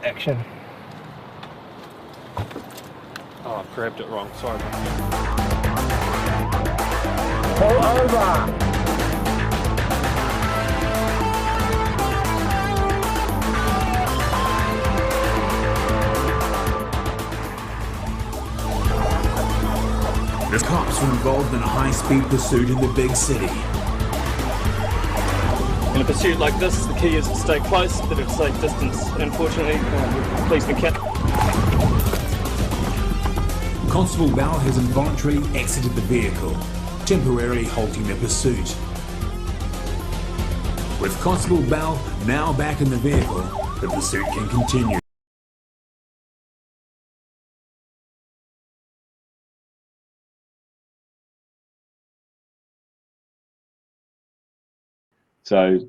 action. Oh, I've grabbed it wrong. Sorry. Pull over. The cops were involved in a high-speed pursuit in the big city. In a pursuit like this, the key is to stay close, but at a safe distance. Unfortunately, policeman can't. Constable Bell has involuntarily exited the vehicle, temporarily halting the pursuit. With Constable Bell now back in the vehicle, the pursuit can continue. So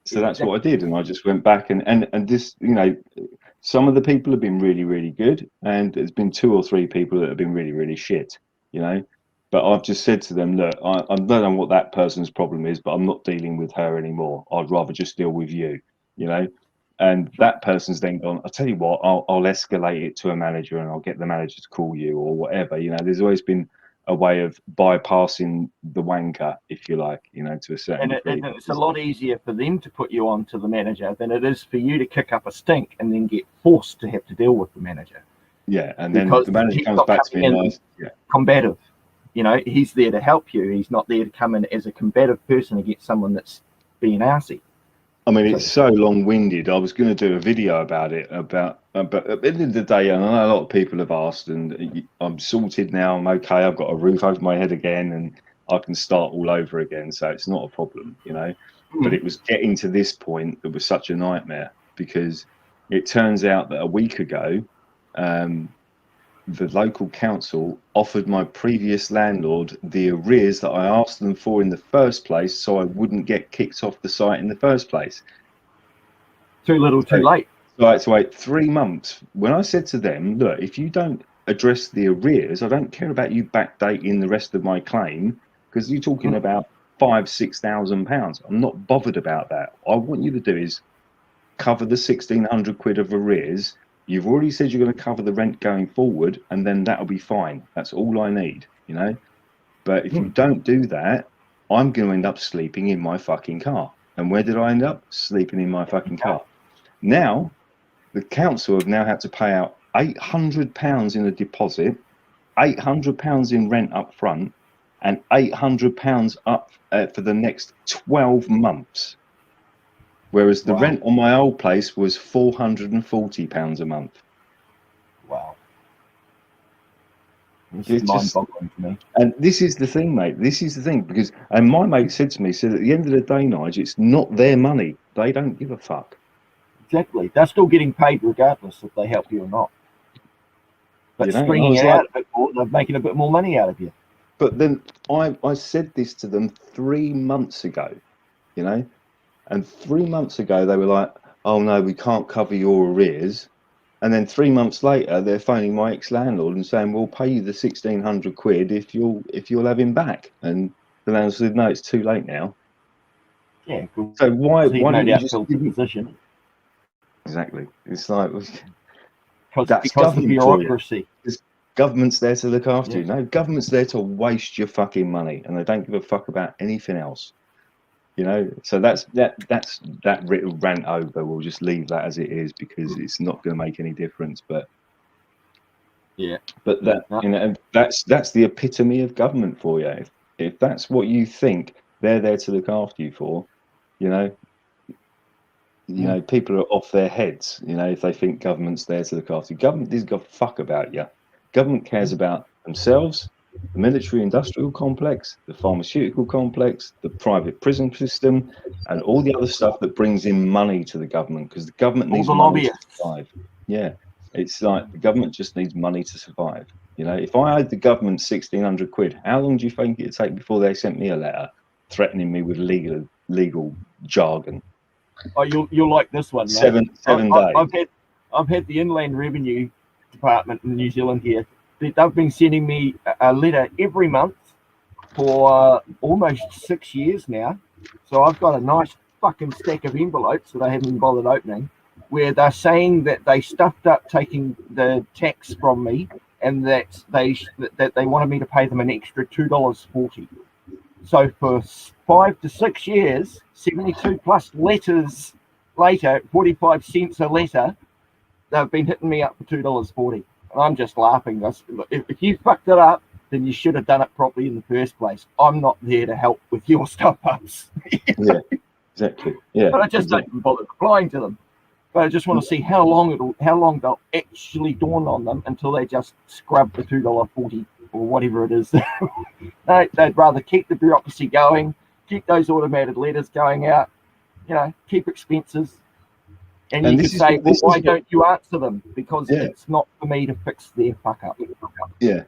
that's what I did, and I just went back and this, you know, some of the people have been really, really good, and there's been 2 or 3 people that have been really, really shit, you know. But I've just said to them, look, I don't know what that person's problem is, but I'm not dealing with her anymore. I'd rather just deal with you, you know. And that person's then gone, I'll tell you what, I'll escalate it to a manager, and I'll get the manager to call you or whatever. You know, there's always been a way of bypassing the wanker, if you like, you know, to a certain degree. And it's a lot easier for them to put you on to the manager than it is for you to kick up a stink and then get forced to have to deal with the manager. Yeah, and then the manager comes back to me and combative. You know, he's there to help you. He's not there to come in as a combative person against someone that's being arsey. I mean, it's so long-winded. I was going to do a video about it, but at the end of the day, and I know a lot of people have asked, and I'm sorted now. I'm okay. I've got a roof over my head again, and I can start all over again. So it's not a problem, you know. But it was getting to this point that was such a nightmare, because it turns out that a week ago, the local council offered my previous landlord the arrears that I asked them for in the first place, so I wouldn't get kicked off the site in the first place. Too little, too late. So I had to wait 3 months. When I said to them, look, if you don't address the arrears, I don't care about you backdating the rest of my claim, because you're talking about £5,000–6,000. I'm not bothered about that. All I want you to do is cover the 1,600 quid of arrears. You've already said you're going to cover the rent going forward, and then that'll be fine. That's all I need, you know. But if you don't do that, I'm going to end up sleeping in my fucking car. And where did I end up? Sleeping in my fucking car. Now, the council have now had to pay out £800 in a deposit, £800 in rent up front, and £800 up for the next 12 months. Whereas the rent on my old place was £440 a month. Wow. This is mind-boggling to me. And this is the thing, mate. This is the thing, because, and my mate said to me, at the end of the day, Nigel, it's not their money. They don't give a fuck. Exactly. They're still getting paid regardless if they help you or not. But you know, stringing it out a bit more, they're making a bit more money out of you. But then I said this to them 3 months ago, you know. And 3 months ago, they were like, oh, no, we can't cover your arrears. And then 3 months later, they're phoning my ex-landlord and saying, we'll pay you the 1,600 quid if you'll have him back. And the landlord said, no, it's too late now. Yeah, cool. So why don't you just... Position. Exactly. It's like... Because of bureaucracy. Government's there to look after you. No, government's there to waste your fucking money, and they don't give a fuck about anything else. You know, so that's that rant over. We'll just leave that as it is, because it's not going to make any difference. But that, you know, that's the epitome of government for you. If that's what you think they're there to look after you for, you know, people are off their heads. You know, if they think government's there to look after you, government doesn't give a fuck about you. Government cares about themselves, the military-industrial complex, the pharmaceutical complex, the private prison system, and all the other stuff that brings in money to the government, because the government needs money to survive. Yeah, it's like the government just needs money to survive. You know, if I owed the government 1,600 quid, how long do you think it'd take before they sent me a letter threatening me with legal jargon? Oh, you'll like this one, mate. Seven days. I've had the Inland Revenue Department in New Zealand here. They've been sending me a letter every month for almost 6 years now. So I've got a nice fucking stack of envelopes that I haven't bothered opening. where they're saying that they stuffed up taking the tax from me, and that they wanted me to pay them an extra $2.40. So for 5 to 6 years, 72 plus letters later, 45 cents a letter, they've been hitting me up for $2.40. And I'm just laughing. If you fucked it up, then you should have done it properly in the first place. I'm not there to help with your stuff ups. Yeah, exactly. Yeah, but I just don't even bother replying to them. But I just want to see how long they'll actually dawn on them until they just scrub the $2.40 or whatever it is. No, they'd rather keep the bureaucracy going, keep those automated letters going out, keep expenses. And you could say, well, why don't you answer them? Because it's not for me to fix their fuck up. Yeah,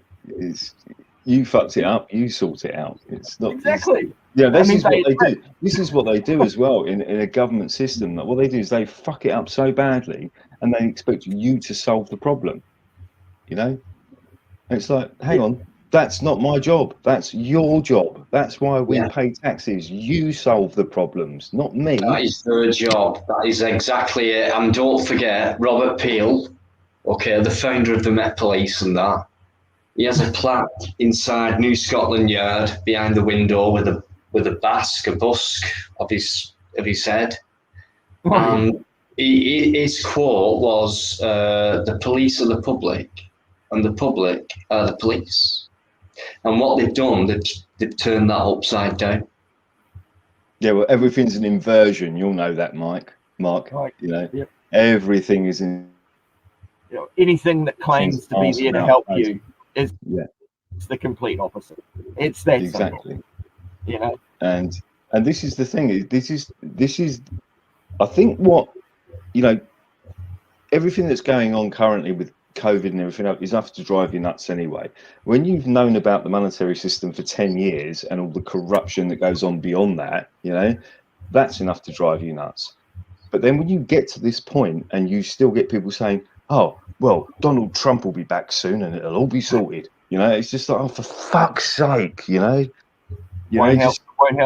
you fucked it up, you sort it out. It's not exactly. This is what they do. This is what they do as well in a government system. What they do is they fuck it up so badly, and they expect you to solve the problem. And it's like, hang on, that's not my job. That's your job. That's why we pay taxes. You solve the problems, not me. That is their job. That is exactly it. And don't forget, Robert Peel, the founder of the Met Police and that, he has a plaque inside New Scotland Yard behind the window with a busk of his head. His quote was, "The police are the public, and the public are the police." And what they've done, they've turned that upside down. Yeah, well, everything's an inversion. You'll know that, Mark. Right. Yep. Everything is in. Anything that claims to be there to help you is it's the complete opposite. It's that exactly. Simple, And this is the thing. This is. I think what everything that's going on currently with COVID and everything else is enough to drive you nuts anyway. When you've known about the monetary system for 10 years and all the corruption that goes on beyond that, that's enough to drive you nuts. But then when you get to this point and you still get people saying, oh, well, Donald Trump will be back soon and it'll all be sorted. It's just like, oh, for fuck's sake, won't help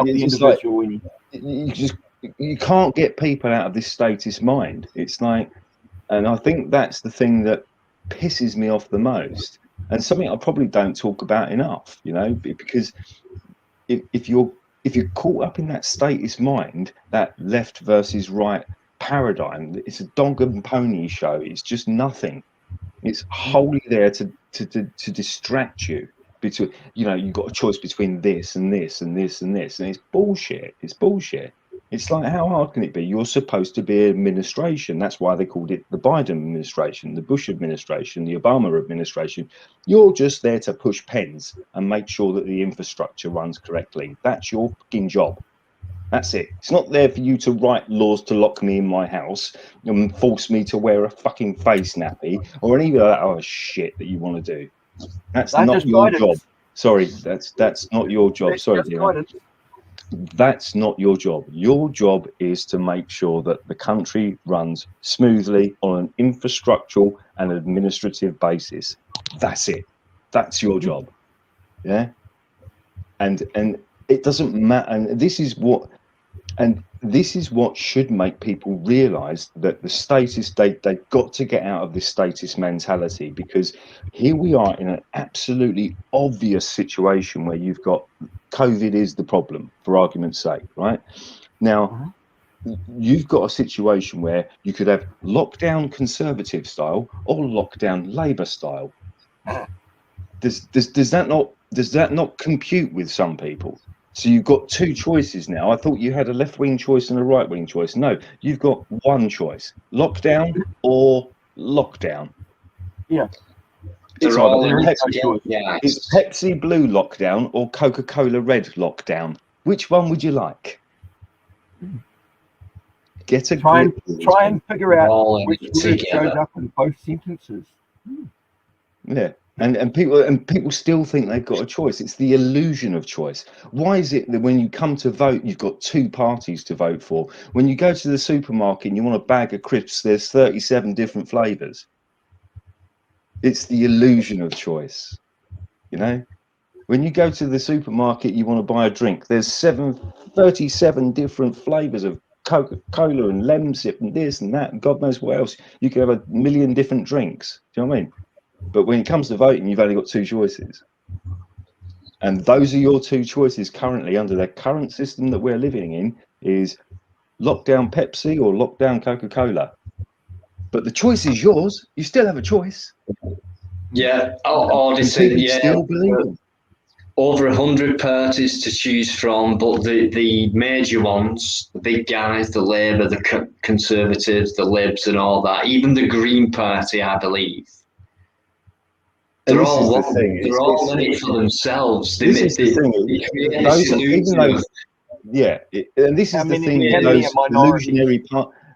the individual. You can't get people out of this statist mind. It's like, and I think that's the thing that pisses me off the most, and something I probably don't talk about enough, because if you're caught up in that statist mind, that left versus right paradigm, it's a dog and pony show. It's just nothing. It's wholly there to distract you. Between you've got a choice between this and this and this and this, and it's bullshit. It's like, how hard can it be? You're supposed to be an administration. That's why they called it the Biden administration, the Bush administration, the Obama administration. You're just there to push pens and make sure that the infrastructure runs correctly. That's your fucking job. That's it. It's not there for you to write laws to lock me in my house and force me to wear a fucking face nappy or any of that other shit that you want to do. That's not your job. Sorry, that's not your job. Sorry, Deano. That's not your job. Your job is to make sure that the country runs smoothly on an infrastructural and administrative basis. That's it. That's your job. Yeah. And it doesn't matter. And this is what should make people realize that the statist, they've got to get out of this statist mentality, because here we are in an absolutely obvious situation where you've got COVID is the problem, for argument's sake, right? Now, you've got a situation where you could have lockdown conservative style or lockdown Labour style. Does that not compute with some people? So you've got two choices now. I thought you had a left-wing choice and a right-wing choice. No, you've got one choice: lockdown or lockdown. Yeah. It's Pepsi Blue lockdown or Coca-Cola Red lockdown. Which one would you like? Get a try and figure out which word shows up in both sentences. Yeah. And people still think they've got a choice. It's the illusion of choice. Why is it that when you come to vote, you've got two parties to vote for? When you go to the supermarket and you want a bag of crisps, there's 37 different flavors. It's the illusion of choice. When you go to the supermarket, you want to buy a drink, there's 37 different flavors of Coca-Cola and Lemsip and this and that and God knows what else. You can have a million different drinks. Do you know what I mean? But when it comes to voting, you've only got two choices. And those are your two choices currently under the current system that we're living in is lockdown Pepsi or lockdown Coca-Cola. But the choice is yours. You still have a choice. Yeah, auditing, yeah. Still believe over 100 parties to choose from, but the major ones, the big guys, the Labour, the Conservatives, the Libs and all that, even the Green Party, I believe, they're all in it for themselves. This is the thing. And this is the thing. Those illusionary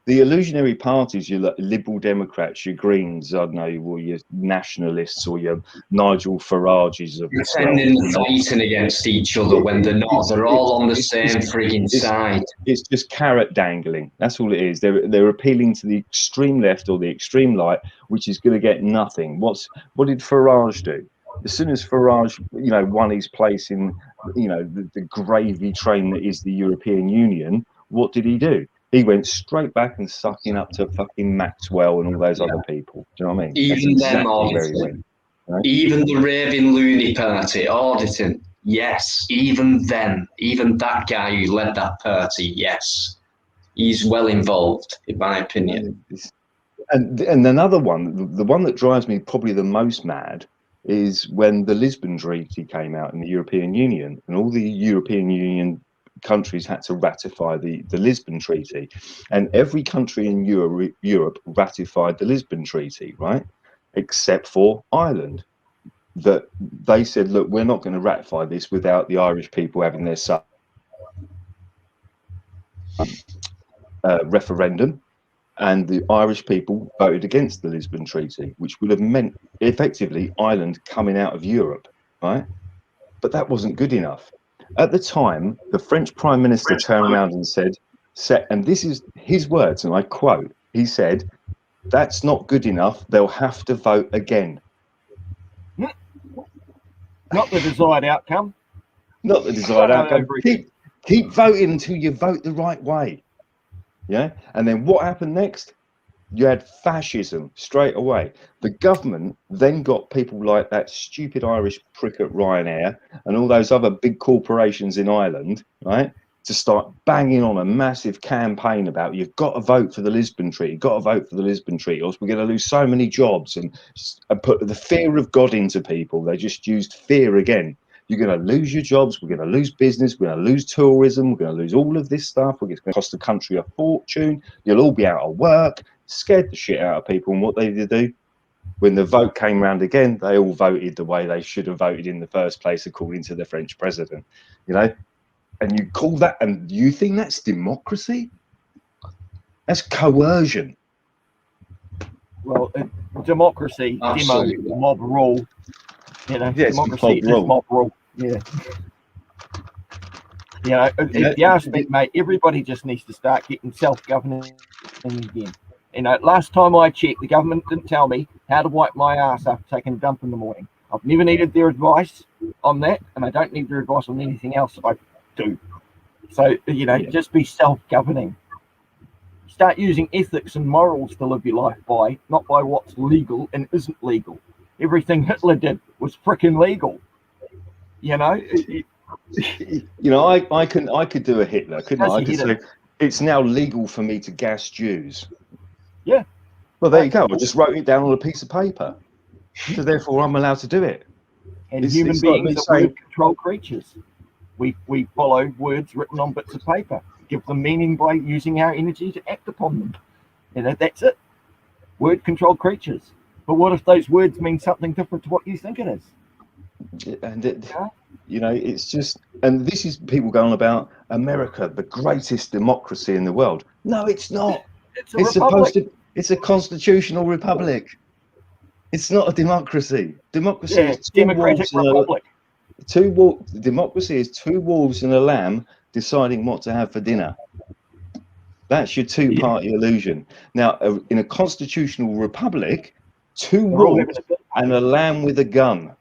the illusionary parties, your Liberal Democrats, your Greens, I don't know, or your Nationalists, or your Nigel Farages of this world, fighting against each other when they're not. They're all on the same frigging side. It's just carrot dangling. That's all it is. They're appealing to the extreme left or the extreme right, which is going to get nothing. What did Farage do? As soon as Farage, won his place in, the gravy train that is the European Union, what did he do? He went straight back and sucking up to fucking Maxwell and all those other people. Do you know what I mean? Even them auditing. Right? Even the raving loony party auditing. Yes, even them. Even that guy who led that party. Yes, he's well involved, in my opinion. And another one, the one that drives me probably the most mad, is when the Lisbon Treaty came out in the European Union, and all the European Union countries had to ratify the Lisbon Treaty, and every country in Europe ratified the Lisbon Treaty, right? Except for Ireland. That they said, look, we're not going to ratify this without the Irish people having their referendum, and the Irish people voted against the Lisbon Treaty, which would have meant effectively Ireland coming out of Europe, right? But that wasn't good enough. At the time, the French Prime Minister turned around and said, and this is his words, and I quote, he said, "That's not good enough. They'll have to vote again." Not the desired outcome. Not the desired outcome. Keep voting until you vote the right way. Yeah? And then what happened next? You had fascism straight away. The government then got people like that stupid Irish prick at Ryanair and all those other big corporations in Ireland, right, to start banging on a massive campaign about you've got to vote for the Lisbon Treaty, got to vote for the Lisbon Treaty, or else we're going to lose so many jobs, and put the fear of God into people. They just used fear again. You're going to lose your jobs. We're going to lose business. We're going to lose tourism. We're going to lose all of this stuff. It's going to cost the country a fortune. You'll all be out of work. Scared the shit out of people. And what they did do, when the vote came round again, they all voted the way they should have voted in the first place, according to the French president. And you call that, and you think that's democracy? That's coercion. Well, democracy, demo, mob rule. Democracy is mob rule. Yeah. If you ask me, mate, everybody just needs to start getting self-governing again. Last time I checked, the government didn't tell me how to wipe my ass after taking a dump in the morning. I've never needed their advice on that, and I don't need their advice on anything else that I do. So, just be self-governing. Start using ethics and morals to live your life by, not by what's legal and isn't legal. Everything Hitler did was frickin' legal. I could do a Hitler, couldn't I? I could say it's now legal for me to gas Jews. Yeah. Well, there you go. I just wrote it down on a piece of paper, so therefore I'm allowed to do it. And human beings are word-controlled creatures. We follow words written on bits of paper, give them meaning by using our energy to act upon them. That's it. Word-controlled creatures. But what if those words mean something different to what you think it is? And it's just, and this is people going about America, the greatest democracy in the world. No, it's not. It's supposed to. It's a constitutional republic. It's not a democracy. Democracy is democratic republic. Democracy is two wolves and a lamb deciding what to have for dinner. That's your two-party illusion. Now, in a constitutional republic, two wolves and a lamb with a gun.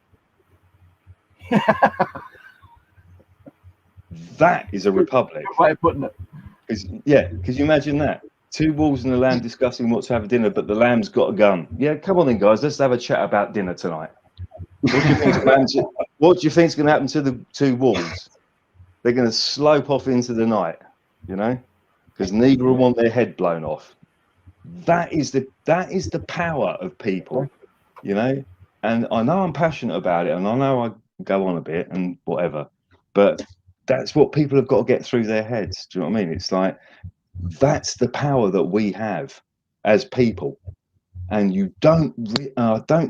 That is a republic. Good way of putting it. Because you imagine that. 2 wolves and a lamb discussing what to have for dinner, but the lamb's got a gun. Yeah, come on then, guys. Let's have a chat about dinner tonight. What do you think's going to happen to the 2 wolves? They're going to slope off into the night, you know, because neither will want their head blown off. That is the power of people, you know. And I know I'm passionate about it, and I know I go on a bit and whatever, but that's what people have got to get through their heads. Do you know what I mean? It's like, that's the power that we have as people, and you don't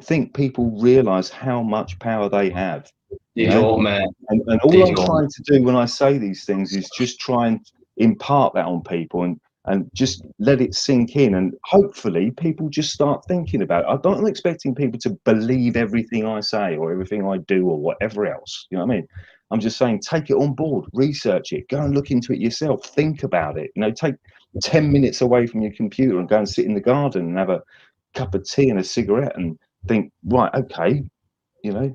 think people realize how much power they have. You don't, man. And all I'm trying to do when I say these things is just try and impart that on people and just let it sink in, and hopefully people just start thinking about it. I'm not expecting people to believe everything I say or everything I do or whatever else. You know what I mean? I'm just saying, take it on board, research it, go and look into it yourself, think about it. You know, take 10 minutes away from your computer and go and sit in the garden and have a cup of tea and a cigarette and think, right, okay, you know,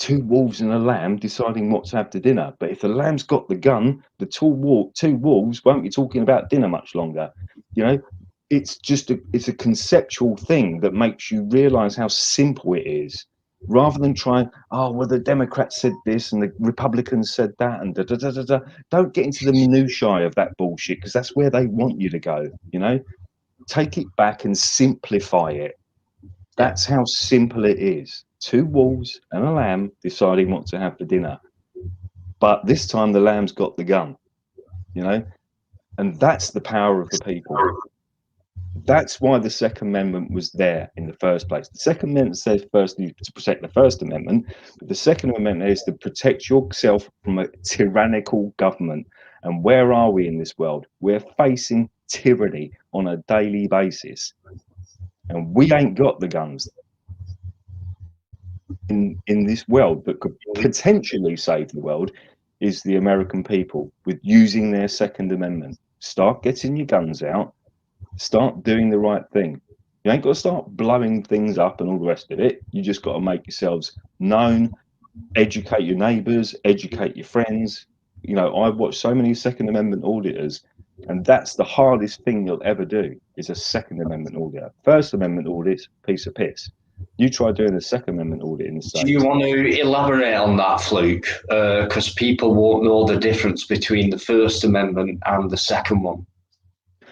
2 wolves and a lamb deciding what to have to dinner. But if the lamb's got the gun, the 2 wolves won't be talking about dinner much longer. You know, it's just it's a conceptual thing that makes you realize how simple it is, rather than trying, oh, well, the Democrats said this and the Republicans said that and da da da da da. Don't get into the minutiae of that bullshit, because that's where they want you to go. You know, take it back and simplify it. That's how simple it is. 2 wolves and a lamb deciding what to have for dinner. But this time the lamb's got the gun, you know, and that's the power of the people. That's why the Second Amendment was there in the first place. The Second Amendment says firstly to protect the First Amendment, but the Second Amendment is to protect yourself from a tyrannical government. And where are we in this world? We're facing tyranny on a daily basis, and we ain't got the guns in this world that could potentially save the world. Is the American people, with using their Second Amendment. Start getting your guns out, start doing the right thing. You ain't got to start blowing things up and all the rest of it. You just got to make yourselves known, educate your neighbors, educate your friends. You know, I've watched so many Second Amendment auditors, and that's the hardest thing you'll ever do, is a Second Amendment audit. First Amendment audit's piece of piss. You try doing a Second Amendment audit in the States. Do you want to elaborate on that, Fluke? Because people won't know the difference between the First Amendment and the second one.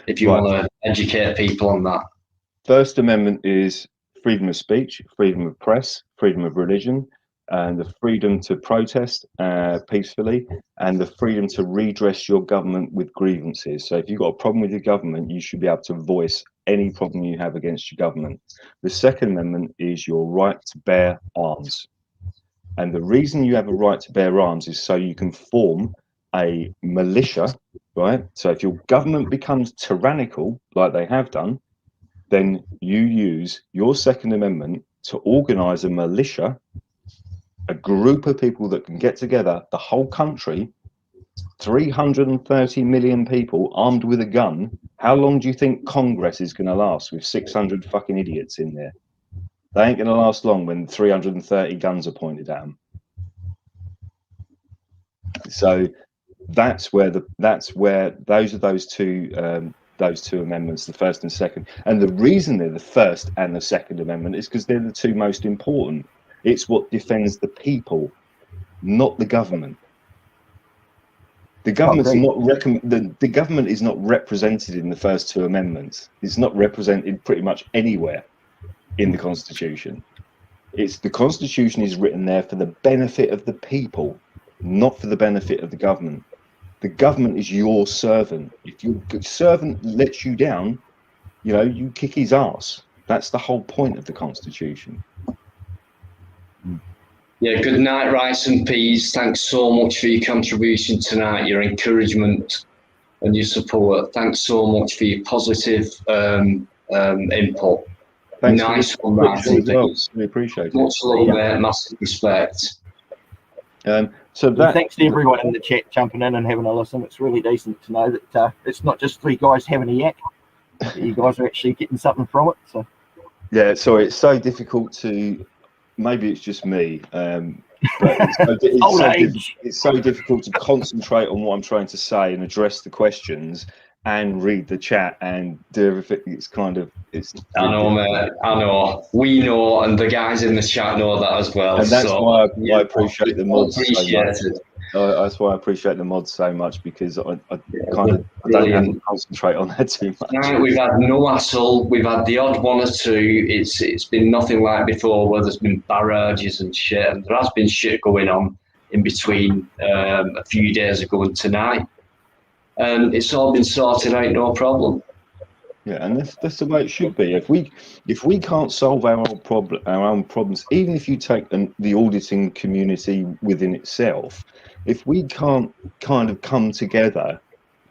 If you want to educate people on that. First Amendment is freedom of speech, freedom of press, freedom of religion, and the freedom to protest peacefully, and the freedom to redress your government with grievances. So if you've got a problem with your government, you should be able to voice any problem you have against your government. The Second Amendment is your right to bear arms. And the reason you have a right to bear arms is so you can form a militia, right? So if your government becomes tyrannical, like they have done, then you use your Second Amendment to organize a militia, a group of people that can get together, the whole country, 330 million people armed with a gun. How long do you think Congress is going to last with 600 fucking idiots in there? They ain't going to last long when 330 guns are pointed at them. So that's where those two amendments, the first and second. And the reason they're the First and the Second Amendment is because they're the two most important. It's what defends the people, not the government. The government's the government is not represented in the first 2 amendments. It's not represented pretty much anywhere in the Constitution. The Constitution is written there for the benefit of the people, not for the benefit of the government. The government is your servant. If your servant lets you down, you know, you kick his ass. That's the whole point of the Constitution. Yeah, good night, Rice and Peas. Thanks so much for your contribution tonight, your encouragement and your support. Thanks so much for your positive input. Thanks. Nice one, Rice and Peas. We appreciate it. Much love, mate. Massive respect. Thanks to everyone in the chat jumping in and having a listen. It's really decent to know that it's not just 3 guys having a yak. You guys are actually getting something from it. So yeah, sorry, it's so difficult to. Maybe it's just me. but Old age. it's so difficult to concentrate on what I'm trying to say and address the questions and read the chat and do everything. It's I know, mate. I know. We know, and the guys in the chat know that as well. and that's So why yeah, I appreciate the mods so much. appreciated. That's why I appreciate the mods so much, because I don't have Brilliant. to concentrate on that too much. Right, we've had no hassle. We've had the odd one or two. It's been nothing like before, where there's been barrages and shit, and there has been shit going on in between a few days ago and tonight, and it's all been sorted out, no problem. Yeah, and that's the way it should be. If we can't solve our own problems, even if you take the auditing community within itself, if we can't kind of come together,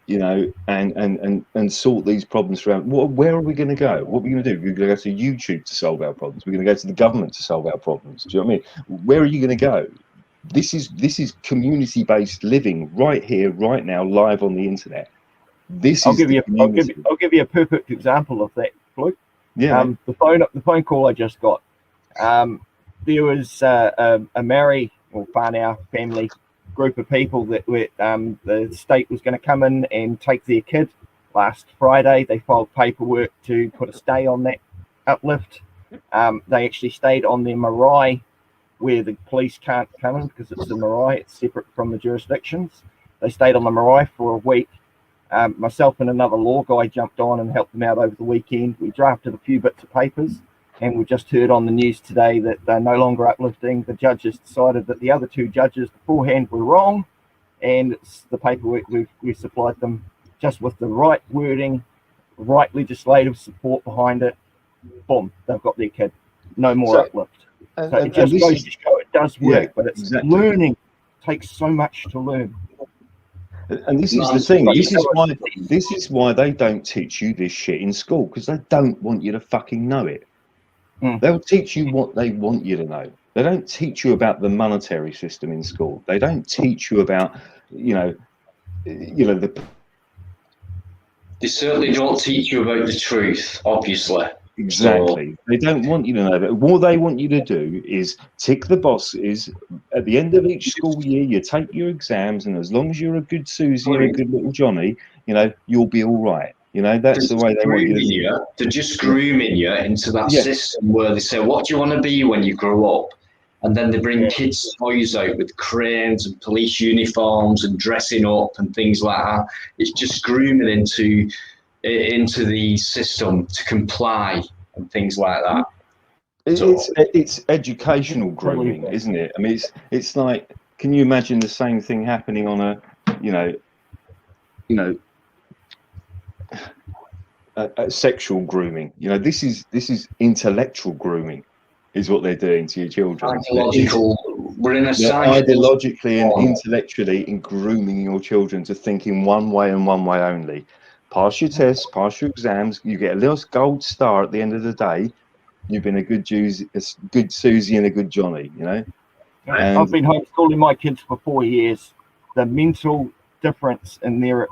you know, and sort these problems around, where are we going to go? What are we going to do? We're going to go to YouTube to solve our problems. We're going to go to the government to solve our problems. Do you know what I mean? Where are you going to go? This is community-based living right here, right now, live on the internet. I'll give you a perfect example of that, Luke. Yeah. The phone call I just got. There was a Maori or whānau family group of people that the state was going to come in and take their kid. Last Friday, they filed paperwork to put a stay on that uplift. They actually stayed on their marae, where the police can't come in because it's the marae. It's separate from the jurisdictions. They stayed on the marae for a week. Myself and another law guy jumped on and helped them out over the weekend. We drafted a few bits of papers, and we just heard on the news today that they're no longer uplifting. The judges decided that the other two judges beforehand were wrong, and it's the paperwork we supplied them just with the right wording, right legislative support behind it. Boom, they've got their kid. No more uplift. So it just goes to show it does work, but it's learning. It takes so much to learn. And this is the thing. This is why they don't teach you this shit in school, because they don't want you to fucking know it. They'll teach you what they want you to know. They don't teach you about the monetary system in school. They don't teach you about, the. They certainly don't teach you about the truth, obviously. Exactly. So, they don't want you to know that. What they want you to do is tick the boxes. At the end of each school year, you take your exams, and as long as you're a good Susie or a good little Johnny, you'll be all right. That's the way they want you to do. They're just grooming you into that system where they say, what do you want to be when you grow up? And then they bring kids' toys out with cranes and police uniforms and dressing up and things like that. It's just grooming into the system to comply and things like that. It's educational grooming, isn't it? I mean, it's like, can you imagine the same thing happening on a sexual grooming? This is intellectual grooming, is what they're doing to your children. We're in a ideologically and intellectually in grooming your children to think in one way and one way only. Pass your tests, pass your exams, you get a little gold star at the end of the day. You've been a good Susie and a good Johnny, I've been homeschooling my kids for 4 years. The mental difference in their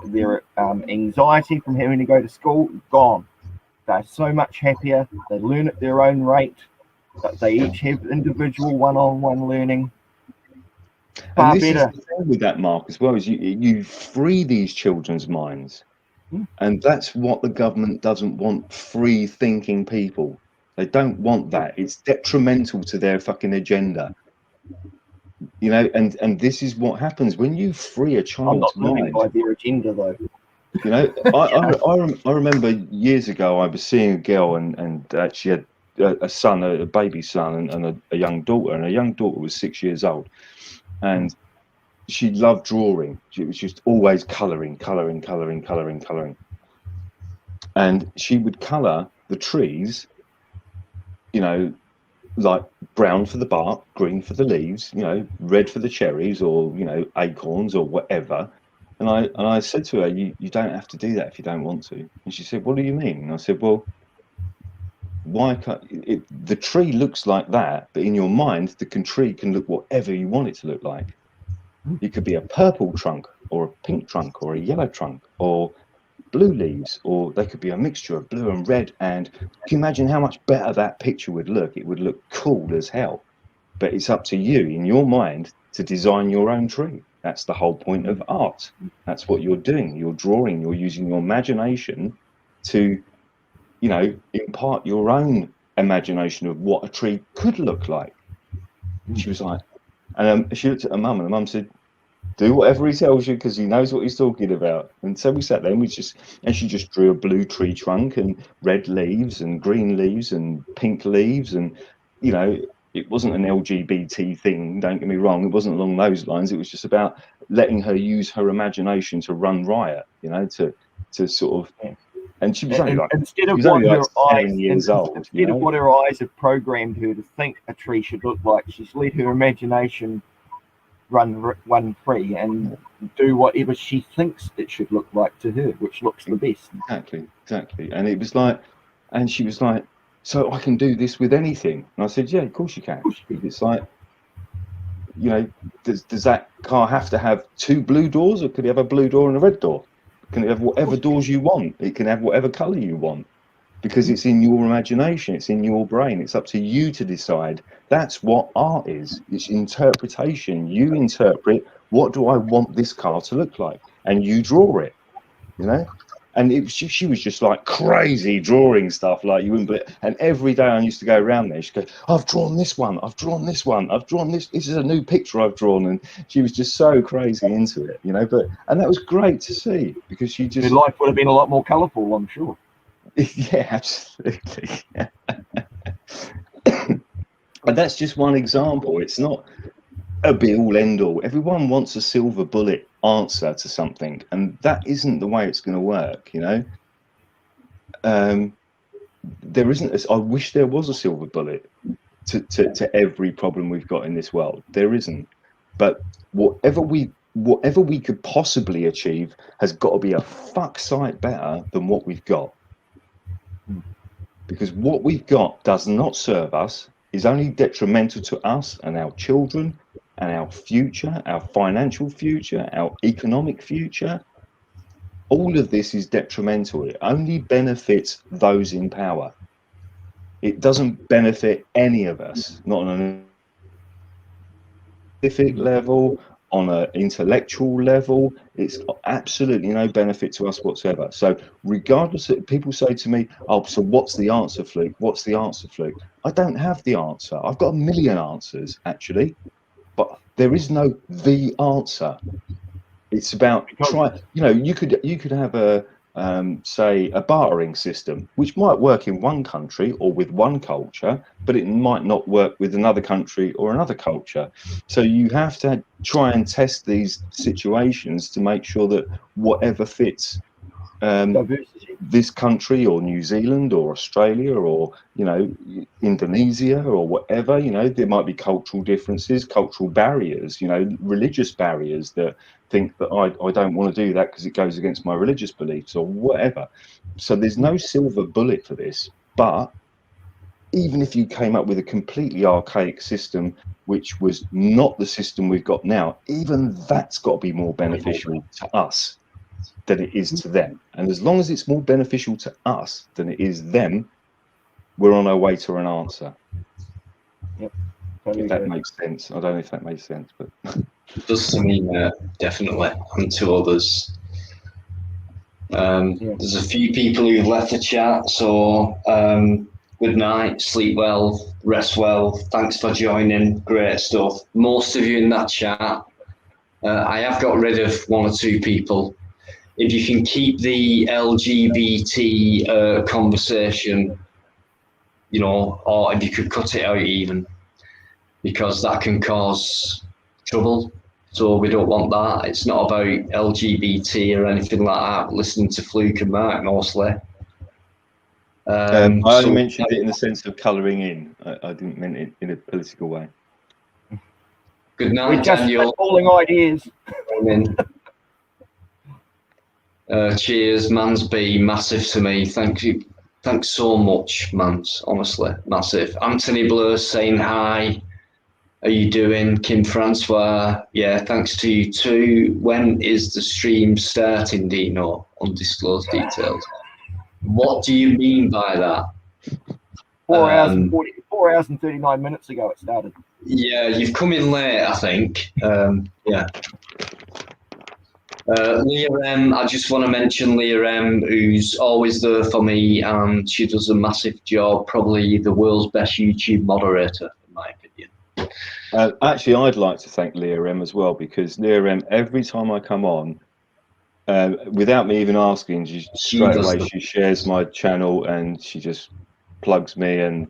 anxiety from having to go to school, gone. They're so much happier. They learn at their own rate. They each have individual one-on-one learning. Far better. Is the thing with that, Mark, as well, is you free these children's minds. And that's what the government doesn't want, free thinking people. They don't want that. It's detrimental to their fucking agenda. And this is what happens when you free a child's mind. I'm not by their agenda, though. I remember years ago I was seeing a girl and she had a son, a baby son, and a young daughter. And her young daughter was 6 years old. And she loved drawing. She was just always colouring. And she would colour the trees, like brown for the bark, green for the leaves, red for the cherries, or, acorns or whatever. And I said to her, you don't have to do that if you don't want to. And she said, what do you mean? And I said, well, why can't the tree looks like that, but in your mind, the tree can look whatever you want it to look like. It could be a purple trunk or a pink trunk or a yellow trunk or blue leaves, or they could be a mixture of blue and red. And can you imagine how much better that picture would look? It would look cool as hell. but it's up to you in your mind to design your own tree. That's the whole point of art. That's what you're doing. You're drawing, you're using your imagination to, you know, impart your own imagination of what a tree could look like. And she was like, and she looked at her mum, and her mum said, do whatever he tells you, because he knows what he's talking about. And so we sat there, and she just drew a blue tree trunk and red leaves and green leaves and pink leaves. And, you know, it wasn't an LGBT thing, don't get me wrong. It wasn't along those lines. It was just about letting her use her imagination to run riot, you know, to sort of, and she was only like, instead of she was only what like her 10 eyes, years old. instead You know? of what her eyes have programmed her to think a tree should look like, she's let her imagination run free and do whatever she thinks it should look like to her, which looks the best. Exactly. And it was like, and she was like, so I can do this with anything. And I said, yeah, of course you can. It's like, you know, does that car have to have 2 blue doors, or could it have a blue door and a red door? Can it have whatever doors you want? It can have whatever color you want, because it's in your imagination, it's in your brain. It's up to you to decide. That's what art is. It's interpretation. You interpret, what do I want this car to look like? And you draw it, you know? And she was just like crazy drawing stuff like you wouldn't believe. And every day I used to go around there, she'd go, I've drawn this one, I've drawn this one, I've drawn this is a new picture I've drawn. And she was just so crazy into it, you know. And that was great to see, because she just, Her life would have been a lot more colourful, I'm sure. yeah, absolutely. And that's just one example. It's not a be all end all. Everyone wants a silver bullet answer to something, and that isn't the way it's going to work, you know. There isn't. I wish there was a silver bullet to every problem we've got in this world. There isn't. But whatever we could possibly achieve has got to be a fuck sight better than what we've got. Because what we've got does not serve us, is only detrimental to us and our children and our future, our financial future, our economic future. All of this is detrimental. It only benefits those in power. It doesn't benefit any of us, not on a scientific level, on an intellectual level. It's absolutely no benefit to us whatsoever. So regardless of, people say to me, oh, so what's the answer, Fluke? What's the answer, Fluke? I don't have the answer. I've got a million answers, actually, but there is no the answer. It's about trying, you know, you could have a say a bartering system, which might work in one country or with one culture, but it might not work with another country or another culture. So you have to try and test these situations to make sure that whatever fits this country or New Zealand or Australia or, you know, Indonesia or whatever, you know, there might be cultural differences, cultural barriers, you know, religious barriers that think that I don't want to do that because it goes against my religious beliefs or whatever. So there's no silver bullet for this. But even if you came up with a completely archaic system, which was not the system we've got now, even that's got to be more beneficial to us than it is to them. And as long as it's more beneficial to us than it is them, we're on our way to an answer. Yep. If that makes sense. I don't know if that makes sense, but it does to me, definitely, and to others. There's a few people who've left the chat, so good night, sleep well, rest well. Thanks for joining. Great stuff. Most of you in that chat. I have got rid of 1 or 2 people. If you can keep the LGBT conversation, you know, or if you could cut it out even, because that can cause trouble. So we don't want that. It's not about LGBT or anything like that. Listening to Fluke and Mark mostly. I only mentioned it in the sense of colouring in. I didn't mean it in a political way. Good night, We're just Daniel. spitballing ideas. Cheers, Mansby, massive to me. Thank you. Thanks so much, Mans. Honestly, massive. Anthony Blur saying hi. How you doing? Kim Francois. Yeah, thanks to you too. When is the stream starting, Deano? Undisclosed details. What do you mean by that? 4 hours and 39 minutes ago it started. Yeah, you've come in late, I think. Yeah. Leah M, I just want to mention Leah M, who's always there for me, and she does a massive job, probably the world's best YouTube moderator, in my opinion. Actually, I'd like to thank Leah M as well, because Leah M, every time I come on, without me even asking, she shares my channel and she just plugs me, and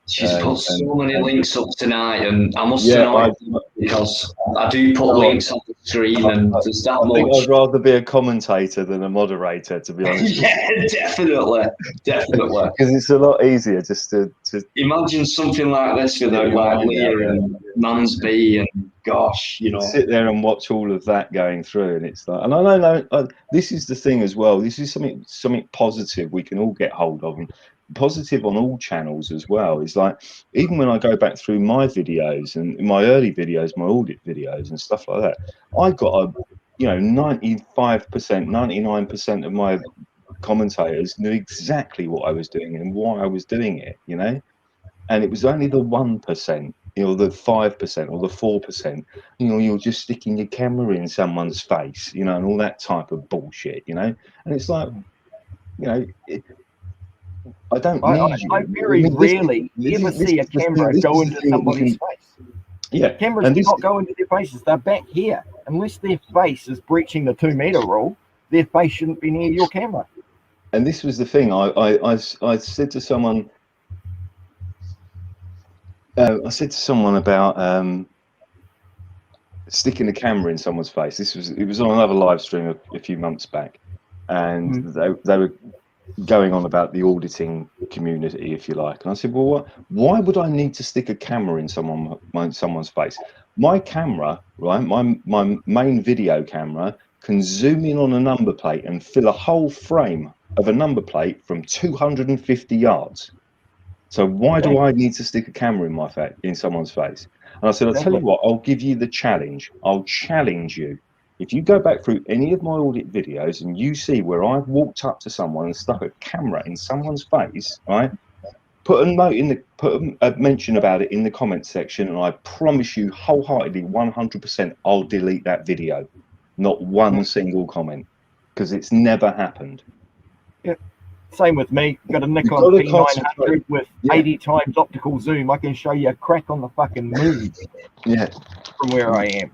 she's put so many links up tonight, and I must yeah, annoy you because I do put links on the stream, and there's that much. I think I'd rather be a commentator than a moderator, to be honest. Yeah, definitely. Because it's a lot easier just to imagine something like this without like Leah and Mansby and gosh, sit there and watch all of that going through, and it's like, and I know this is the thing as well. This is something positive we can all get hold of, and positive on all channels as well. It's like, even when I go back through my videos and my early videos, my audit videos and stuff like that, I got 95%, 99% of my commentators knew exactly what I was doing and why I was doing it, and it was only the 1%, the 5% or the 4%, you're just sticking your camera in someone's face, and all that type of bullshit, and it's like, I don't need you. I very rarely ever see a camera go into somebody's face. Yeah, cameras do not go into their faces. They're back here. Unless their face is breaching the 2 meter rule, their face shouldn't be near your camera. And this was the thing. I said to someone. I said to someone about sticking a camera in someone's face. It was on another live stream a few months back, and they were going on about the auditing community, if you like. And I said, well, why would I need to stick a camera in someone's face? My camera, right, my main video camera can zoom in on a number plate and fill a whole frame of a number plate from 250 yards. So why do I need to stick a camera in someone's face? And I said, I'll tell you what, I'll give you the challenge. I'll challenge you. If you go back through any of my audit videos and you see where I've walked up to someone and stuck a camera in someone's face, right? Put a note put a mention about it in the comments section, and I promise you wholeheartedly, 100%, I'll delete that video. Not one single comment, because it's never happened. Yeah. Same with me. Got a Nikon P900 with 80 times optical zoom. I can show you a crack on the fucking moon. Yeah. From where I am.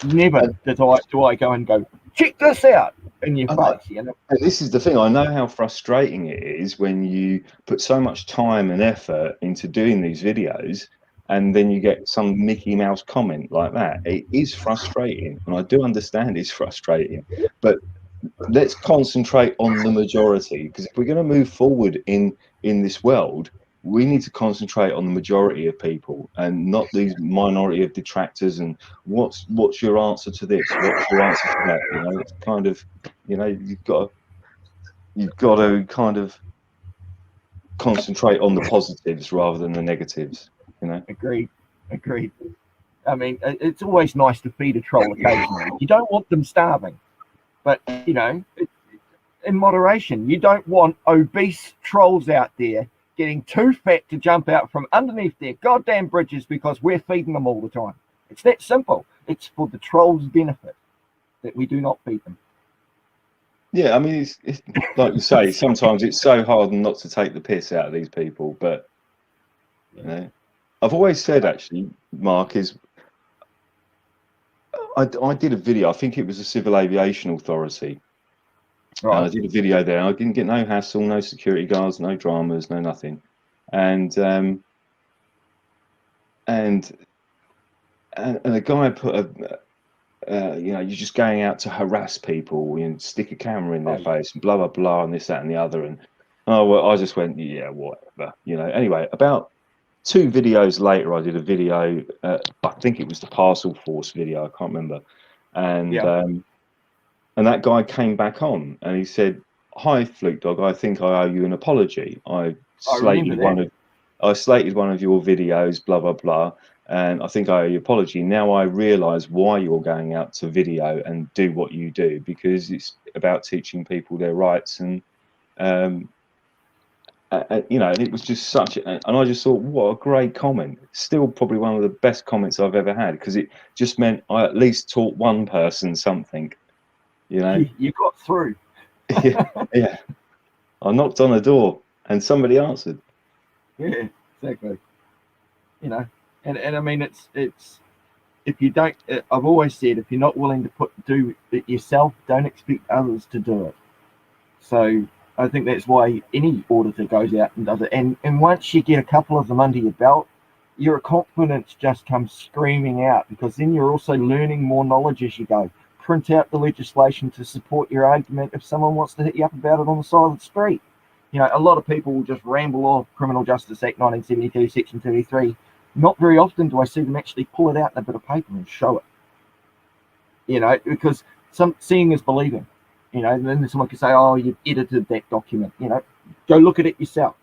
Never do I go and go, check this out in your face. And this is the thing. I know how frustrating it is when you put so much time and effort into doing these videos, and then you get some Mickey Mouse comment like that. It is frustrating, and I do understand it's frustrating. But let's concentrate on the majority, because if we're going to move forward in this world, we need to concentrate on the majority of people and not these minority of detractors. And what's your answer to this? What's your answer to that? It's kind of, you've got to kind of concentrate on the positives rather than the negatives. Agreed. I mean, it's always nice to feed a troll occasionally. You don't want them starving, but in moderation. You don't want obese trolls out there getting too fat to jump out from underneath their goddamn bridges because we're feeding them all the time. It's that simple. It's for the trolls' benefit that we do not feed them. Yeah, I mean, it's like you say, sometimes it's so hard not to take the piss out of these people. But I've always said, actually, Mark, I did a video. I think it was the Civil Aviation Authority. Right. And I did a video there. I didn't get no hassle, no security guards, no dramas, no nothing. And a guy put you're just going out to harass people and stick a camera in their face and blah blah blah and this, that, and the other. And I just went, yeah, whatever. Anyway, about 2 videos later, I did a video. I think it was the Parcel Force video. I can't remember. And that guy came back on and he said, "Hi, Flukedog, I think I owe you an apology. I slated one of your videos, blah, blah, blah, and I think I owe you an apology. Now I realise why you're going out to video and do what you do, because it's about teaching people their rights and you know, and it was just such, and I just thought, what a great comment. Still, probably one of the best comments I've ever had, because it just meant I at least taught one person something. You know, You got through. yeah, yeah. I knocked on a door and somebody answered. Yeah, exactly. You know, and I mean, it's if you don't, I've always said, if you're not willing to do it yourself, don't expect others to do it. So I think that's why any auditor goes out and does it. And once you get a couple of them under your belt, your confidence just comes screaming out, because then you're also learning more knowledge as you go. Print out the legislation to support your argument if someone wants to hit you up about it on the side of the street. You know, a lot of people will just ramble off Criminal Justice Act 1972, Section 33. Not very often do I see them actually pull it out in a bit of paper and show it. You know, because seeing is believing. You know, and then someone can say, "Oh, you've edited that document." You know, go look at it yourself.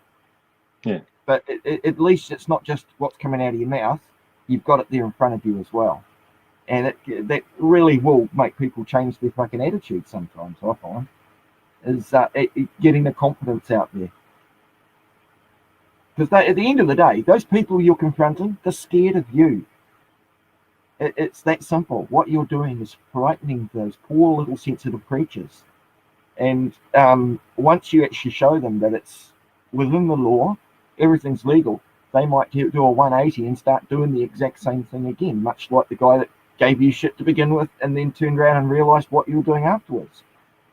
Yeah. But at least it's not just what's coming out of your mouth. You've got it there in front of you as well, and that really will make people change their fucking attitude. Sometimes I find is getting the confidence out there. Because at the end of the day, those people you're confronting, they're scared of you. It's that simple. What you're doing is frightening those poor little sensitive creatures. And once you actually show them that it's within the law, everything's legal, they might do a 180 and start doing the exact same thing again, much like the guy that gave you shit to begin with and then turned around and realised what you were doing afterwards.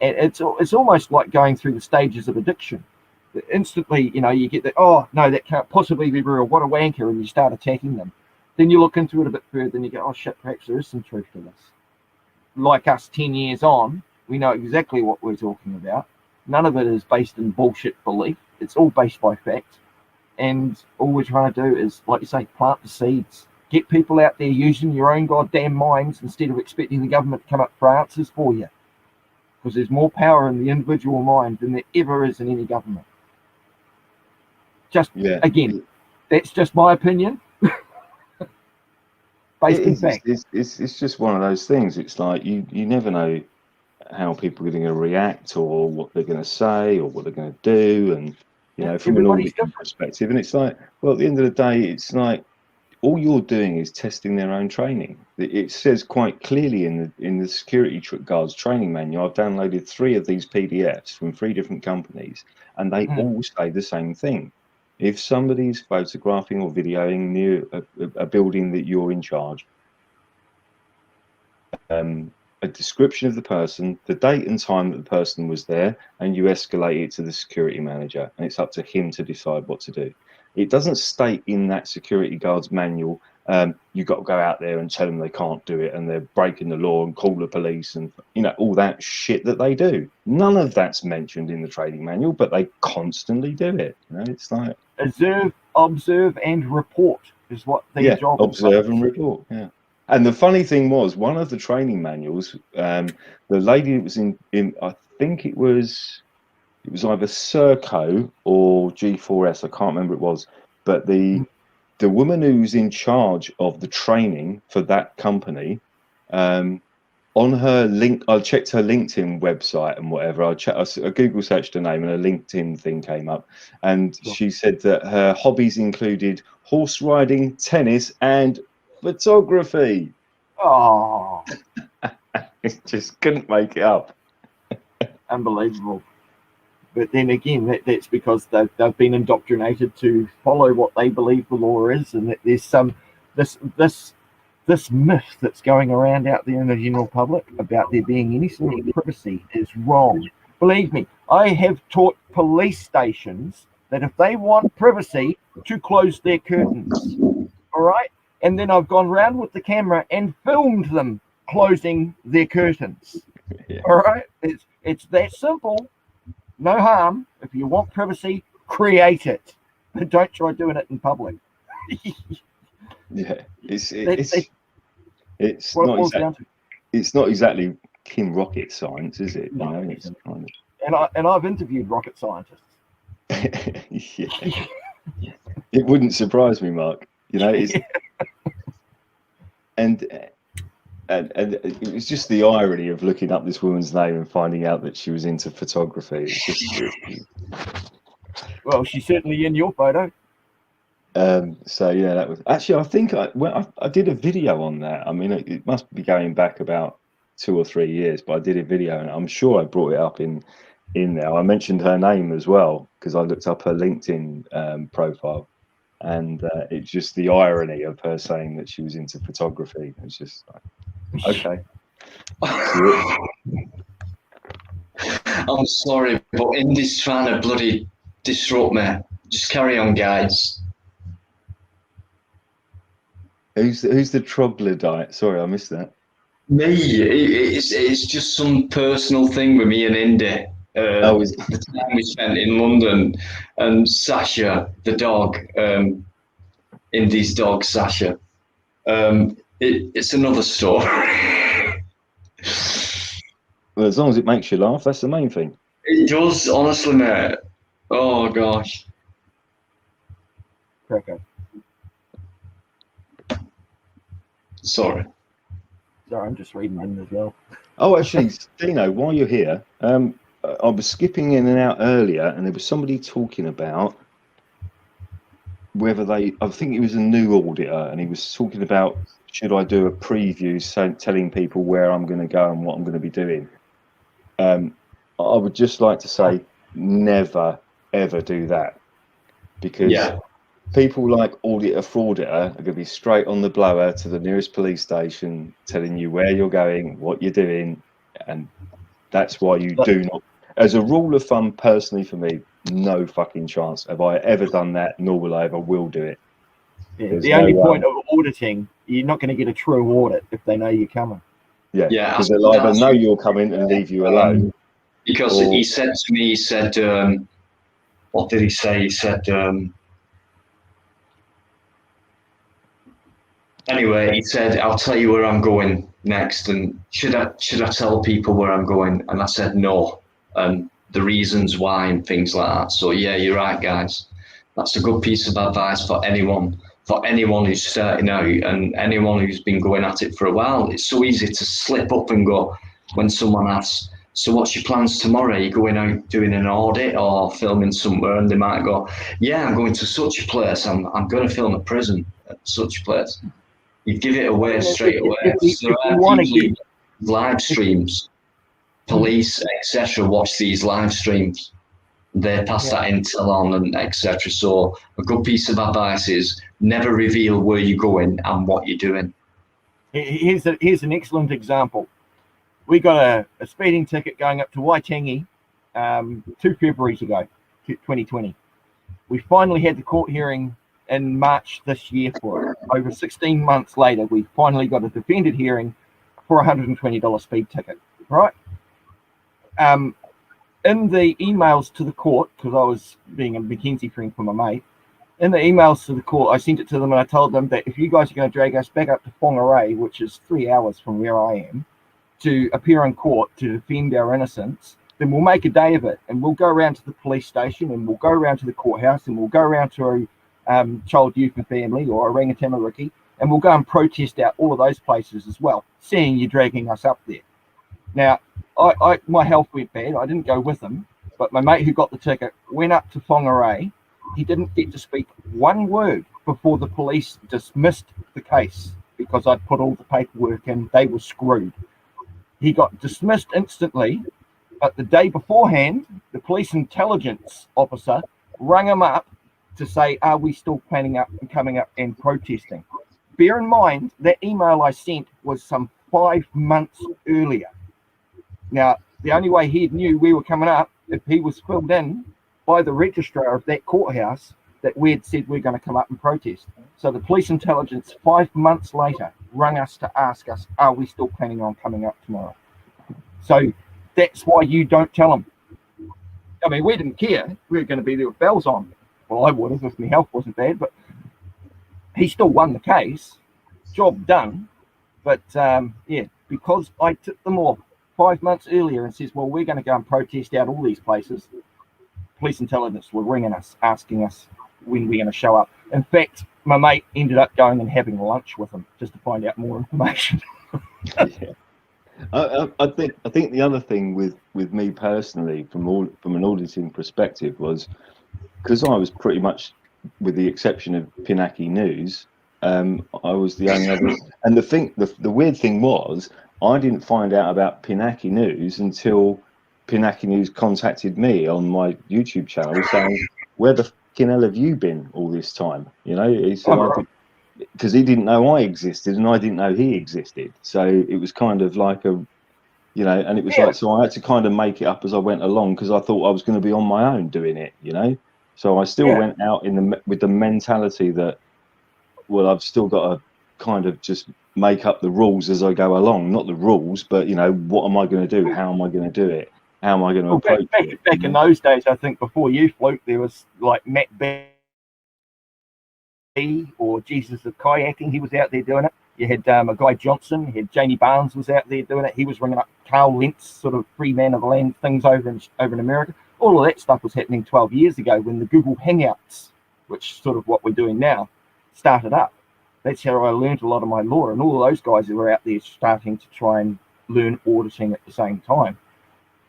And it's almost like going through the stages of addiction. Instantly, you know, you get that, oh, no, that can't possibly be real, what a wanker, and you start attacking them. Then you look into it a bit further and you go, oh, shit, perhaps there is some truth to this. Like us 10 years on, we know exactly what we're talking about. None of it is based in bullshit belief. It's all based by fact. And all we're trying to do is, like you say, plant the seeds. Get people out there using your own goddamn minds instead of expecting the government to come up for answers for you. Because there's more power in the individual mind than there ever is in any government. Just, again, that's just my opinion. It's just one of those things. It's like you never know how people are going to react, or what they're going to say, or what they're going to do, and you know, from an auditing perspective. And it's like, well, at the end of the day, it's like all you're doing is testing their own training. It says quite clearly in the security guards training manual. I've downloaded 3 of these PDFs from 3 different companies, and they all say the same thing. If somebody's photographing or videoing near a building that you're in charge, a description of the person, the date and time that the person was there, and you escalate it to the security manager, and it's up to him to decide what to do. It doesn't state in that security guard's manual, you've got to go out there and tell them they can't do it and they're breaking the law and call the police and, you know, all that shit that they do. None of that's mentioned in the training manual, but they constantly do it. You know, it's like observe and report is what their job is. Observe and report. Yeah. And the funny thing was, one of the training manuals, the lady that was in I think it was either Serco or G4S, I can't remember it was, but the woman who's in charge of the training for that company, on her link, I checked her LinkedIn website and whatever. I Google searched her name and her LinkedIn thing came up, and she said that her hobbies included horse riding, tennis, and photography. Oh, just couldn't make it up. Unbelievable. But then again, that's because they've been indoctrinated to follow what they believe the law is, and that there's some this myth that's going around out there in the general public about there being any sort of privacy is wrong. Believe me, I have taught police stations that if they want privacy, to close their curtains. All right? And then I've gone round with the camera and filmed them closing their curtains. Yeah. All right? It's that simple. No harm. If you want privacy, create it. But don't try doing it in public. Yeah, it's not exactly Kim rocket science, is it? No, you know, it's kind of... and I've interviewed rocket scientists. Yeah. It wouldn't surprise me, Mark. You know, it's and it was just the irony of looking up this woman's name and finding out that she was into photography. It's just Well, she's certainly in your photo. So yeah, that was actually, I think I did a video on that. I mean, it must be going back about 2 or 3 years, but I did a video, and I'm sure I brought it up in there. I mentioned her name as well because I looked up her LinkedIn profile, and it's just the irony of her saying that she was into photography. It's just like, okay. I'm sorry, but Indy's trying to bloody disrupt me. Just carry on, guys. Who's the troglodyte? Sorry, I missed that. Me, it's just some personal thing with me and Indy. The time we spent in London, and Sasha, the dog, Indy's dog, Sasha. It's another story. Well, as long as it makes you laugh, that's the main thing. It does, honestly, mate. Oh gosh. Cracker. Sorry. Sorry, I'm just reading in as well. Oh, actually, Dino, while you're here, I was skipping in and out earlier, and there was somebody talking about whether I think it was a new auditor, and he was talking about, should I do a preview, so telling people where I'm going to go and what I'm going to be doing. I would just like to say, never, ever do that, because people like auditor, frauditor are going to be straight on the blower to the nearest police station, telling you where you're going, what you're doing, and that's why you do not. As a rule of thumb, personally, for me, no fucking chance have I ever done that, nor will I ever will do it. Yeah, the only point of auditing, you're not going to get a true audit if they know you're coming. Yeah, because they'll either know you're coming and leave you alone. Because he said to me, what did he say? He said, anyway, he said, I'll tell you where I'm going next. And should I tell people where I'm going? And I said, no. And the reasons why and things like that. So yeah, you're right, guys. That's a good piece of advice for anyone who's starting out and anyone who's been going at it for a while. It's so easy to slip up and go when someone asks, so what's your plans tomorrow? Are you going out doing an audit or filming somewhere? And they might go, yeah, I'm going to such a place. I'm going to film a prison at such a place. You give it away straight away. If you want to get live streams, police, etc., watch these live streams. They pass that intel on and etc. So a good piece of advice is never reveal where you're going and what you're doing. Here's an excellent example. We got a speeding ticket going up to Waitangi 2 Februaries ago, 2020. We finally had the court hearing in March this year for it. Over 16 months later, we finally got a defended hearing for a $120 speed ticket, right? In the emails to the court, because I was being a Mackenzie friend for my mate, in the emails to the court, I sent it to them and I told them that if you guys are going to drag us back up to Whangarei, which is 3 hours from where I am, to appear in court to defend our innocence, then we'll make a day of it and we'll go around to the police station and we'll go around to the courthouse and we'll go around to Child, Youth and Family or Orangatamariki and we'll go and protest out all of those places as well, seeing you dragging us up there. Now, my health went bad. I didn't go with them, but my mate who got the ticket went up to Whangarei. He didn't get to speak one word before the police dismissed the case because I'd put all the paperwork in. They were screwed. He got dismissed instantly, but the day beforehand, the police intelligence officer rang him up to say, are we still planning up and coming up and protesting? Bear in mind, that email I sent was some 5 months earlier. Now, the only way he knew we were coming up, if he was filled in by the registrar of that courthouse that we had said we're going to come up and protest. So the police intelligence 5 months later rang us to ask us, are we still planning on coming up tomorrow? So that's why you don't tell them. I mean, we didn't care. We were going to be there with bells on. Well, I would have if my health wasn't bad, but he still won the case. Job done. But, yeah, because I took them off 5 months earlier and says, well, we're going to go and protest out all these places. Police intelligence were ringing us, asking us when we're going to show up. In fact, my mate ended up going and having lunch with him just to find out more information. Yeah. I think the other thing with me personally, from an auditing perspective, was because I was pretty much, with the exception of Pinaki News, I was the only other. And the weird thing was, I didn't find out about Pinaki News until Pinaki News contacted me on my YouTube channel saying, "Where the fucking hell have you been all this time?" You know, he said, because he didn't know I existed and I didn't know he existed. So it was kind of like a, you know, and it was like, so I had to kind of make it up as I went along because I thought I was going to be on my own doing it, you know. So I still went out with the mentality that, well, I've still got to kind of just make up the rules as I go along. Not the rules, but, you know, what am I going to do? How am I going to do it? How am I going to approach it? Back in those days, I think before you, Fluke, there was like Matt B or Jesus of Kayaking. He was out there doing it. You had a guy Johnson. You had Jamie Barnes was out there doing it. He was ringing up Carl Lentz, sort of free man of the land things over in America. All of that stuff was happening 12 years ago when the Google Hangouts, which is sort of what we're doing now, started up. That's how I learned a lot of my law, and all of those guys who were out there starting to try and learn auditing at the same time.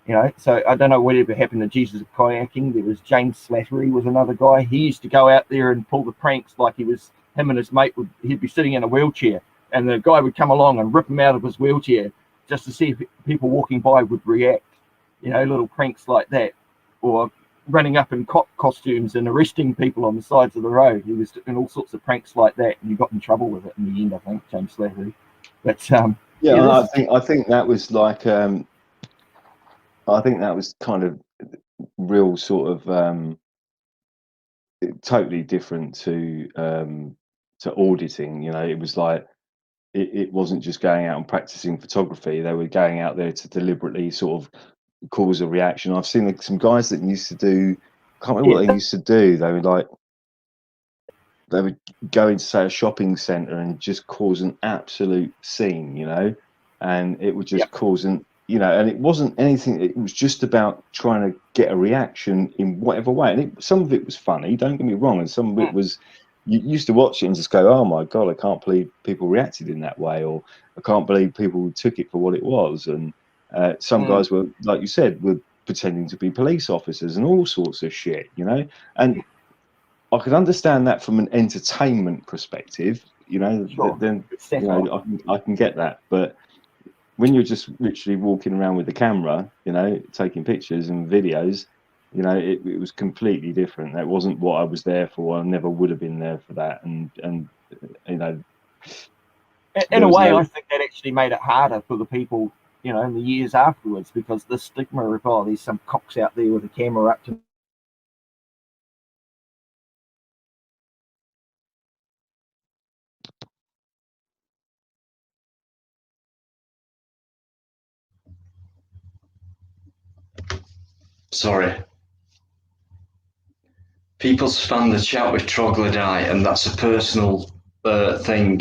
You know, so I don't know whatever happened to Jesus of Kayaking. There was James Slattery was another guy. He used to go out there and pull the pranks like him and his mate he'd be sitting in a wheelchair and the guy would come along and rip him out of his wheelchair just to see if people walking by would react. You know, little pranks like that. Or running up in cop costumes and arresting people on the sides of the road. He was doing all sorts of pranks like that, and he got in trouble with it in the end, I think, James Slattery. But I think that was like I think that was kind of real sort of totally different to auditing. You know, it was like it wasn't just going out and practicing photography. They were going out there to deliberately sort of cause a reaction. I've seen like, some guys that used to do, I can't remember what they used to do. They would go into, say, a shopping centre and just cause an absolute scene, you know, and it would just cause an, you know, and it wasn't anything. It was just about trying to get a reaction in whatever way. And some of it was funny, don't get me wrong, and some of it was, you used to watch it and just go, oh my God, I can't believe people reacted in that way, or I can't believe people took it for what it was. And some guys were, like you said, were pretending to be police officers and all sorts of shit, you know. And I could understand that from an entertainment perspective, you know. Then you know, I can get that. But when you're just literally walking around with the camera, you know, taking pictures and videos, you know, it was completely different. That wasn't what I was there for. I never would have been there for that. And you know, in a way, I think that actually made it harder for the people, you know, in the years afterwards, because the stigma of, oh, there's some cocks out there with a camera up to. Sorry. People spam the chat with troglodyte, and that's a personal thing.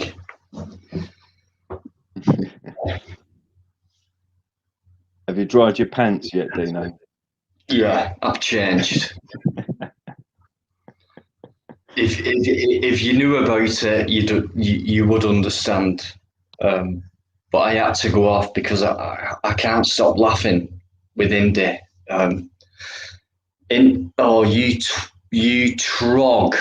Have you dried your pants yet, Deano? Yeah, I've changed. If you knew about it, you would understand. But I had to go off because I can't stop laughing with Indy. You trog,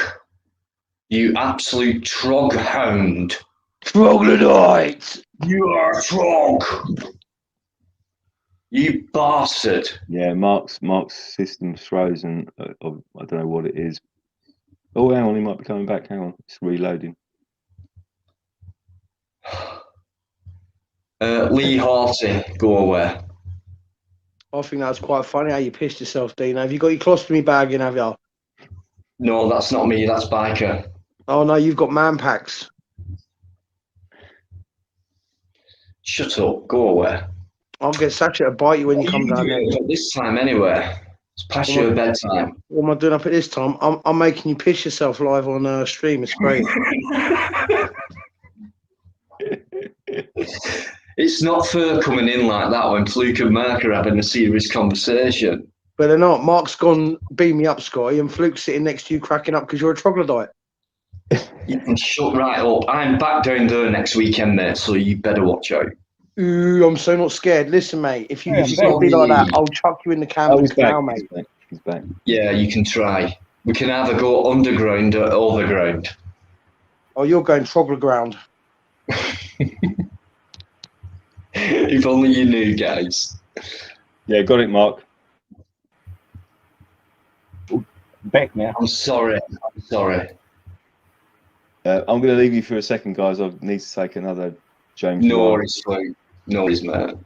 you absolute trog hound. Troglodyte! You are a trog. You bastard. Yeah, Mark's system's frozen. I don't know what it is. Oh, hang on, he might be coming back. Hang on, it's reloading. Lee Harty, go away. I think that's quite funny how you pissed yourself, Deano. Have you got your colostomy bag in, have you? No, that's not me, that's Biker. Oh, no, you've got man packs. Shut up, go away. I'll get Sasha to bite you when you come down there. At this time anyway. It's past your bedtime. What am I doing up at this time? I'm making you piss yourself live on stream. It's great. It's not fair coming in like that when Fluke and Mark are having a serious conversation. But they're not. Mark's gone beam me up, Scotty, and Fluke's sitting next to you cracking up because you're a troglodyte. You can shut right up. I'm back down there next weekend, mate, so you better watch out. Ooh, I'm so not scared. Listen, mate, if you're going to be like that, I'll chuck you in the Camden Canal, mate. He's back. Yeah, you can try. We can either go underground or overground. Oh, you're going Trogler ground. If only you knew, guys. Yeah, got it, Mark. Back now. I'm sorry. I'm going to leave you for a second, guys. I need to take another James. No Ryan. worries, Luke. No worries, mate.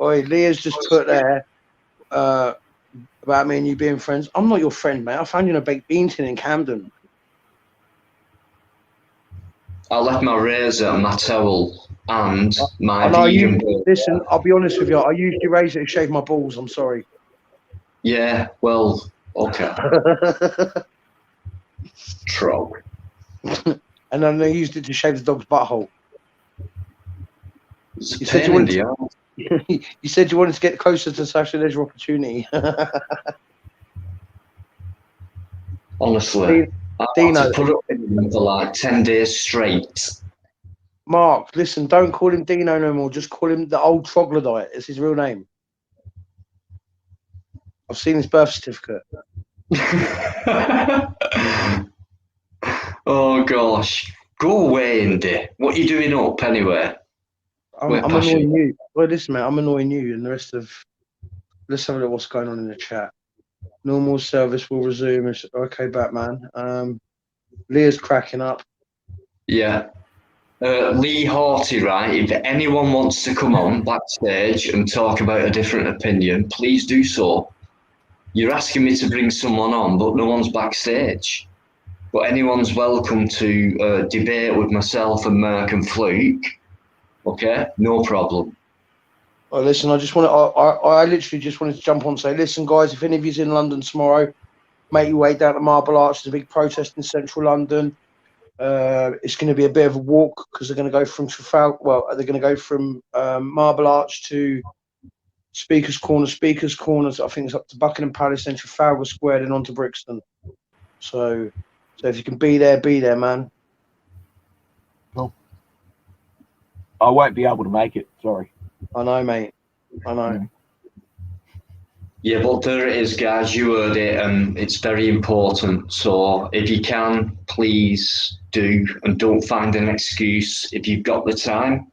Oi, Leah's just put there about me and you being friends. I'm not your friend, mate. I found you in a baked bean tin in Camden. I left my razor and my towel and my I know vegan you. burger. Listen, I'll be honest with you. I used your razor to shave my balls. I'm sorry. Yeah, well, okay. Trog. And then they used it to shave the dog's butthole. It's a You said pain you in wanted the ass. You said you wanted to get closer to Sasha Leisure Opportunity. Honestly, I had Deano. to put up with him for like 10 days straight. Mark, listen, don't call him Deano no more. Just call him the old troglodyte. It's his real name. I've seen his birth certificate. Oh gosh. Go away, Indy. What are you doing up anyway? I'm annoying you. Well, listen, mate, I'm annoying you and the rest of. Let's have a look what's going on in the chat. Normal service will resume. Okay, Batman. Leah's cracking up. Yeah. Lee Haughty, right? If anyone wants to come on backstage and talk about a different opinion, please do so. You're asking me to bring someone on, but no one's backstage. But anyone's welcome to debate with myself and Mark and Fluke. Okay, no problem. Oh, listen, I literally just wanted to jump on and say, listen, guys, if any of you's in London tomorrow, make your way down to Marble Arch. There's a big protest in central London. It's going to be a bit of a walk because they're going to go from Trafalgar. Well, they're going to go from Marble Arch to Speaker's Corner. Speaker's Corners, I think it's up to Buckingham Palace, then Trafalgar Square, then on to Brixton. So if you can be there, man. Cool. I won't be able to make it. Sorry. I know, mate. I know. Yeah, but there it is, guys. You heard it, and it's very important. So if you can, please do, and don't find an excuse if you've got the time.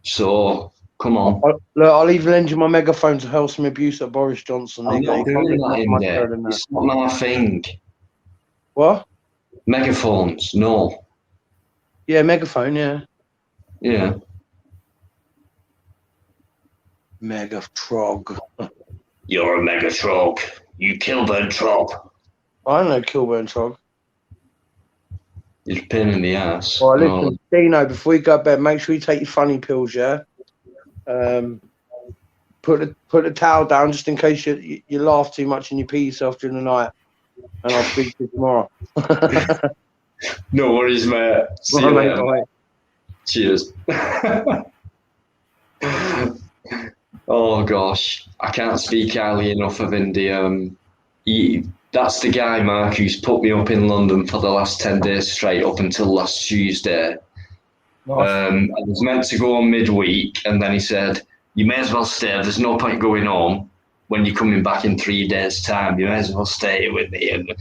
So come on. I'll even lend you my megaphone to hurl some abuse at Boris Johnson. I'm not doing that in there. It's not my thing. What? Megaphones, no. Yeah, megaphone, yeah. Yeah. Megatrog. You're a Megatrog. You Kilburn Trog. I know Kilburn Trog. You're a pain in the ass. All right, listen, Dino, before you go to bed, make sure you take your funny pills, yeah? Put the towel down just in case you laugh too much and you pee yourself during the night. And I'll speak to you tomorrow. No worries, mate. See you later. Mate. Cheers. Oh gosh, I can't speak highly enough of Indy. That's the guy, Mark, who's put me up in London for the last 10 days straight up until last Tuesday. Nice. I was meant to go on midweek, and then he said, you may as well stay. There's no point going home when you're coming back in 3 days' time. You may as well stay with me. And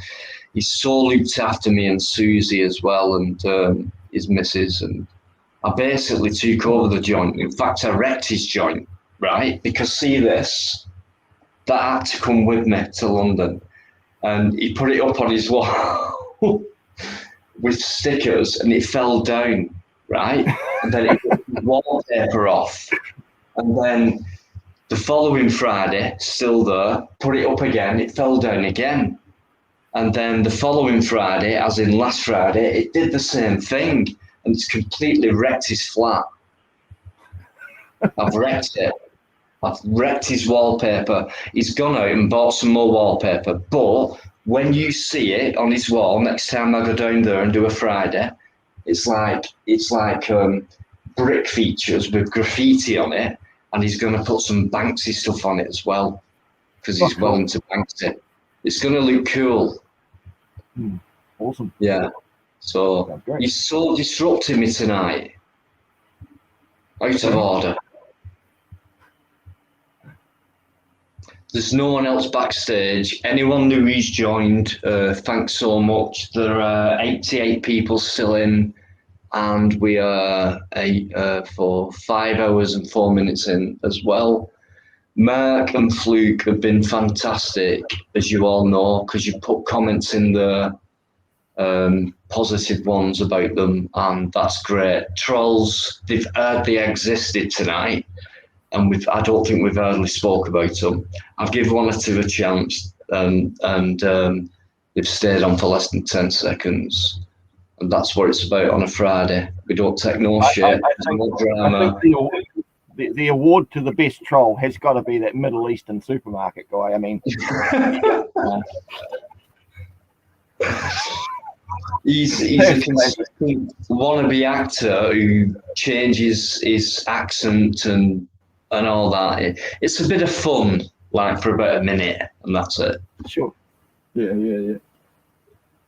he's so looked after me and Susie as well, and his missus. And I basically took over the joint. In fact, I wrecked his joint, right? Because see this, that had to come with me to London. And he put it up on his wall with stickers, and it fell down, right? And then it took the wallpaper off. And then the following Friday, still there, put it up again, it fell down again. And then the following Friday, as in last Friday, it did the same thing, and it's completely wrecked his flat. I've wrecked it. I've wrecked his wallpaper. He's gone out and bought some more wallpaper. But when you see it on his wall, next time I go down there and do a Friday, it's like brick features with graffiti on it, and he's going to put some Banksy stuff on it as well, because he's well into Banksy. It's going to look cool. Awesome. Yeah. So he's so disrupting me tonight. Out of order. There's no one else backstage. Anyone new who's joined, thanks so much. There are 88 people still in, and we are for 5 hours and 4 minutes in as well. Mark and Fluke have been fantastic, as you all know, because you put comments in there, positive ones about them, and that's great. Trolls, they've heard they existed tonight, and I don't think we've hardly spoke about them. I've given one or two a chance, and they've stayed on for less than 10 seconds. And that's what it's about on a Friday. We don't take no shit, no drama. I think the award to the best troll has got to be that Middle Eastern supermarket guy. I mean, he's a consistent wannabe actor who changes his accent and all that. It's a bit of fun, like for about a minute, and that's it. sure. Yeah.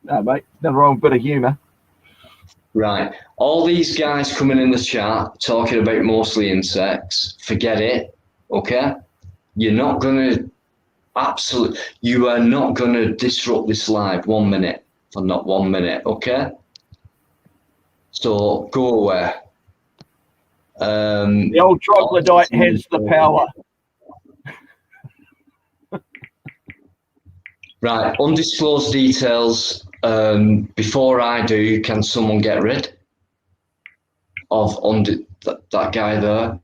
No, mate, never wrong, bit of humour. Right. All these guys coming in the chat talking about mostly insects, forget it, okay? You're not going to you are not going to disrupt this live 1 minute for not 1 minute, okay? So go away. The old troglodyte has the power. Right, undisclosed details. Before I do, can someone get rid of that guy there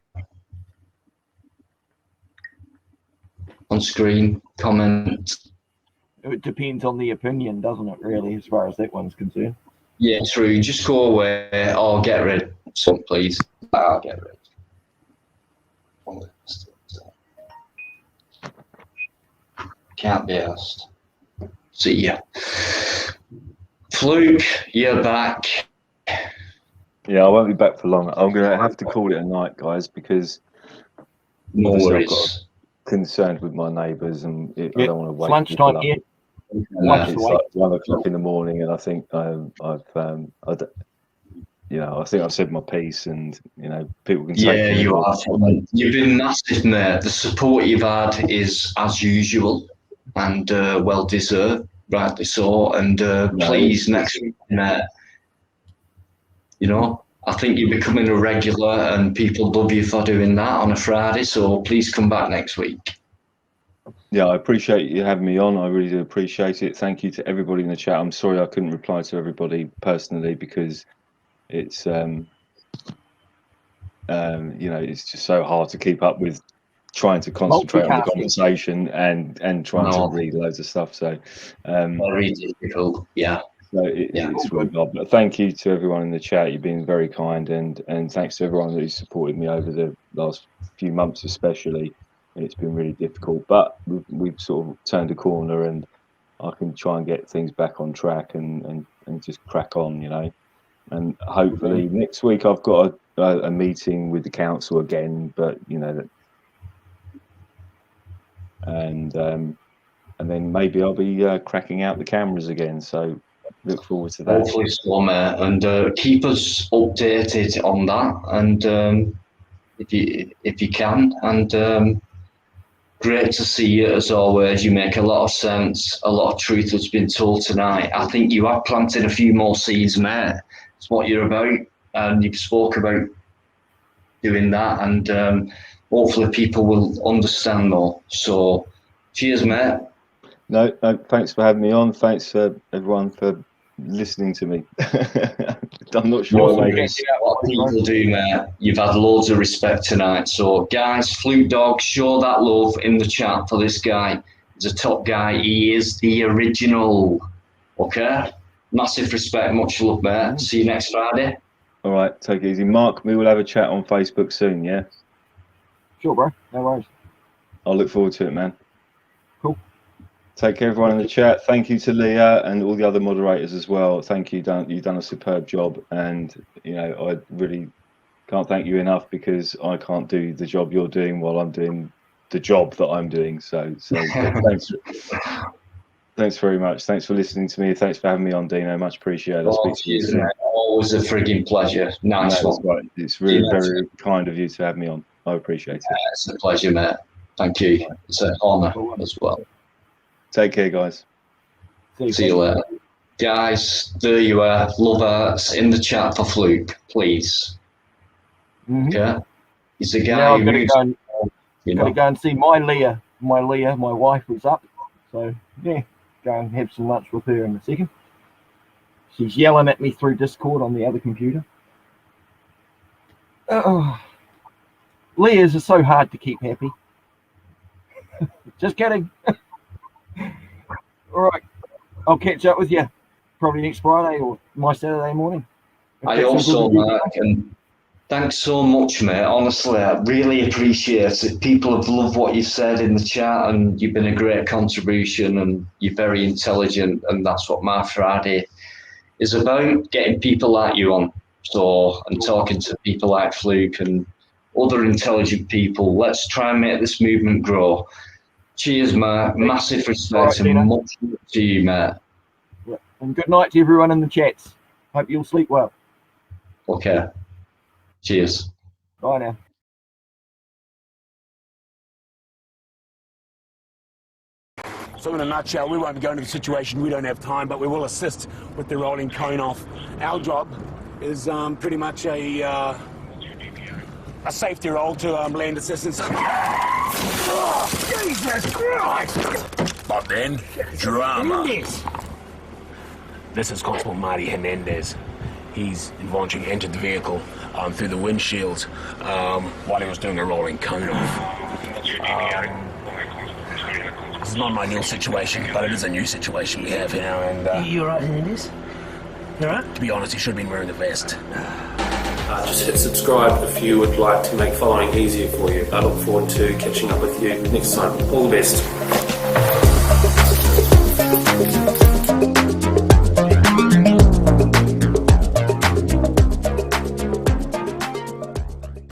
on screen? Comment. It depends on the opinion, doesn't it, really, as far as that one's concerned? Yeah, true. Just go away or get rid. So please, I'll get rid. Can't be asked. See ya. Fluke, you're back. Yeah, I won't be back for long. I'm going to have to call it a night, guys, because No obviously worries. I've got concerned with my neighbours, and I don't want to wake Lunchtime people up. here. It's like 1 o'clock in the morning, and I think I think I've said my piece, and people can take. Yeah, you have. You've been massive, mate. The support you've had is as usual, and well deserved, rightly so. And please, next week, mate. I think you're becoming a regular, and people love you for doing that on a Friday. So please come back next week. Yeah, I appreciate you having me on. I really do appreciate it. Thank you to everybody in the chat. I'm sorry I couldn't reply to everybody personally because it's it's just so hard to keep up with trying to concentrate on the conversation and trying to read loads of stuff. So very difficult. Yeah. So it's really odd. But thank you to everyone in the chat. You've been very kind, and thanks to everyone who's supported me over the last few months, especially. It's been really difficult, but we've sort of turned a corner, and I can try and get things back on track and just crack on, And hopefully next week I've got a meeting with the council again, but and then maybe I'll be cracking out the cameras again. So look forward to that. Hopefully so, mate, and keep us updated on that, and if you can, and great to see you as always. You make a lot of sense. A lot of truth has been told tonight. I think you have planted a few more seeds, mate. It's what you're about, and you've spoke about doing that, and hopefully people will understand more. So, cheers, mate. No, thanks for having me on. Thanks everyone for listening to me. I'm not sure what people do, mate. You've had loads of respect tonight. So, guys, Flukedog, show that love in the chat for this guy. He's a top guy. He is the original. Okay? Massive respect. Much love, mate. See you next Friday. All right, take it easy. Mark, we will have a chat on Facebook soon, yeah? Sure, bro. No worries. I'll look forward to it, man. Cool. Take care, everyone in the chat. Thank you to Leah and all the other moderators as well. Thank you. You've done a superb job, and I really can't thank you enough because I can't do the job you're doing while I'm doing the job that I'm doing. So thanks. Thanks very much. Thanks for listening to me. Thanks for having me on, Deano. Much appreciated. I'll speak to you soon. Always a frigging pleasure. Nice one. Right. It's really very kind of you to have me on. I appreciate it. It's a pleasure, mate. Thank you. It's an honour as well. Take care, guys. See you later. Guys, there you are. Love hearts in the chat for Fluke, please. Okay? He's a guy Now I've who got to moves, go and, you got to know. go and see my Leah. My wife was up. So, yeah, go and have some lunch with her in a second. She's yelling at me through Discord on the other computer. Leahs are so hard to keep happy. Just kidding. All right. I'll catch up with you probably next Friday or my Saturday morning. I also, Mark, and thanks so much, mate. Honestly, I really appreciate it. People have loved what you said in the chat, and you've been a great contribution, and you're very intelligent, and that's what my Friday is about, getting people like you on, and talking to people like Fluke and other intelligent people. Let's try and make this movement grow. Cheers, Mark. Massive respect and much to you, mate. Yeah. And good night to everyone in the chats. Hope you'll sleep well. Okay. Cheers. Bye now. So in a nutshell, we won't go into the situation, we don't have time, but we will assist with the rolling cone off. Our job is pretty much a safety role to land assistance. Oh, Jesus Christ! But then, drama. This is Constable Marty Hernandez. He's involuntarily entered the vehicle through the windshield while he was doing a rolling cone off. This is not an ideal situation, but it is a new situation we have here, and... You alright, Hernandez? You alright? To be honest, he should have been wearing the vest. Just hit subscribe if you would like to make following easier for you. I look forward to catching up with you next time. All the best.